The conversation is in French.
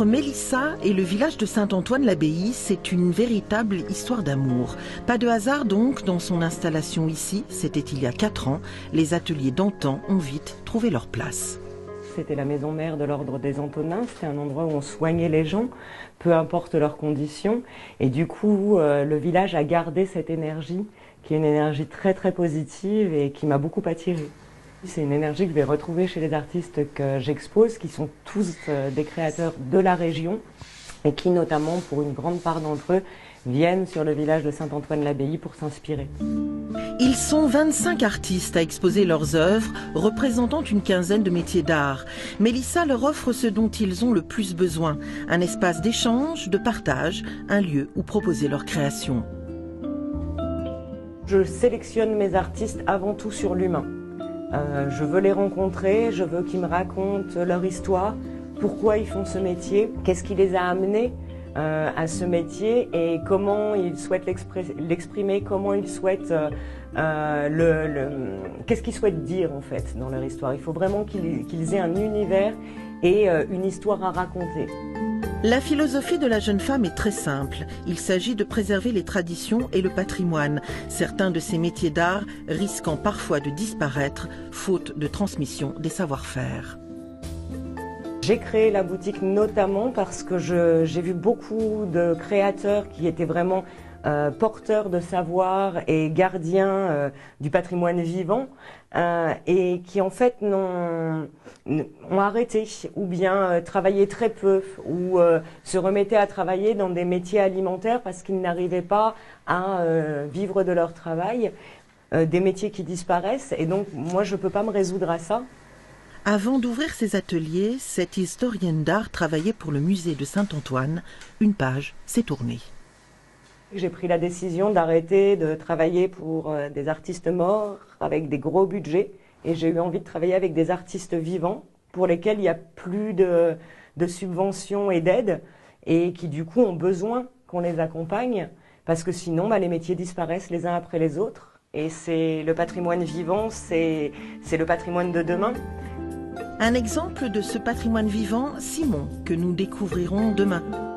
Entre Mélissa et le village de Saint-Antoine-l'Abbaye, c'est une véritable histoire d'amour. Pas de hasard donc dans son installation ici, c'était il y a 4 ans. Les ateliers d'antan ont vite trouvé leur place. C'était la maison mère de l'ordre des Antonins, c'était un endroit où on soignait les gens, peu importe leurs conditions. Et du coup, le village a gardé cette énergie, qui est une énergie très très positive et qui m'a beaucoup attirée. C'est une énergie que je vais retrouver chez les artistes que j'expose, qui sont tous des créateurs de la région et qui notamment, pour une grande part d'entre eux, viennent sur le village de Saint-Antoine-l'Abbaye pour s'inspirer. Ils sont 25 artistes à exposer leurs œuvres, représentant une quinzaine de métiers d'art. Mélissa leur offre ce dont ils ont le plus besoin, un espace d'échange, de partage, un lieu où proposer leur création. Je sélectionne mes artistes avant tout sur l'humain. Je veux les rencontrer, je veux qu'ils me racontent leur histoire, pourquoi ils font ce métier, qu'est-ce qui les a amenés à ce métier et comment ils souhaitent l'exprimer, comment ils souhaitent, qu'est-ce qu'ils souhaitent dire en fait dans leur histoire. Il faut vraiment qu'ils aient un univers et une histoire à raconter. La philosophie de la jeune femme est très simple. Il s'agit de préserver les traditions et le patrimoine. Certains de ces métiers d'art risquant parfois de disparaître, faute de transmission des savoir-faire. J'ai créé la boutique notamment parce que j'ai vu beaucoup de créateurs qui étaient vraiment porteurs de savoir et gardiens du patrimoine vivant et qui en fait ont arrêté ou bien travaillaient très peu ou se remettaient à travailler dans des métiers alimentaires parce qu'ils n'arrivaient pas à vivre de leur travail, des métiers qui disparaissent et donc moi je ne peux pas me résoudre à ça. Avant d'ouvrir ses ateliers, cette historienne d'art travaillait pour le musée de Saint-Antoine. Une page s'est tournée. J'ai pris la décision d'arrêter de travailler pour des artistes morts avec des gros budgets et j'ai eu envie de travailler avec des artistes vivants pour lesquels il n'y a plus de subventions et d'aides et qui du coup ont besoin qu'on les accompagne parce que sinon les métiers disparaissent les uns après les autres et c'est le patrimoine vivant, c'est le patrimoine de demain. Un exemple de ce patrimoine vivant, Simon, que nous découvrirons demain.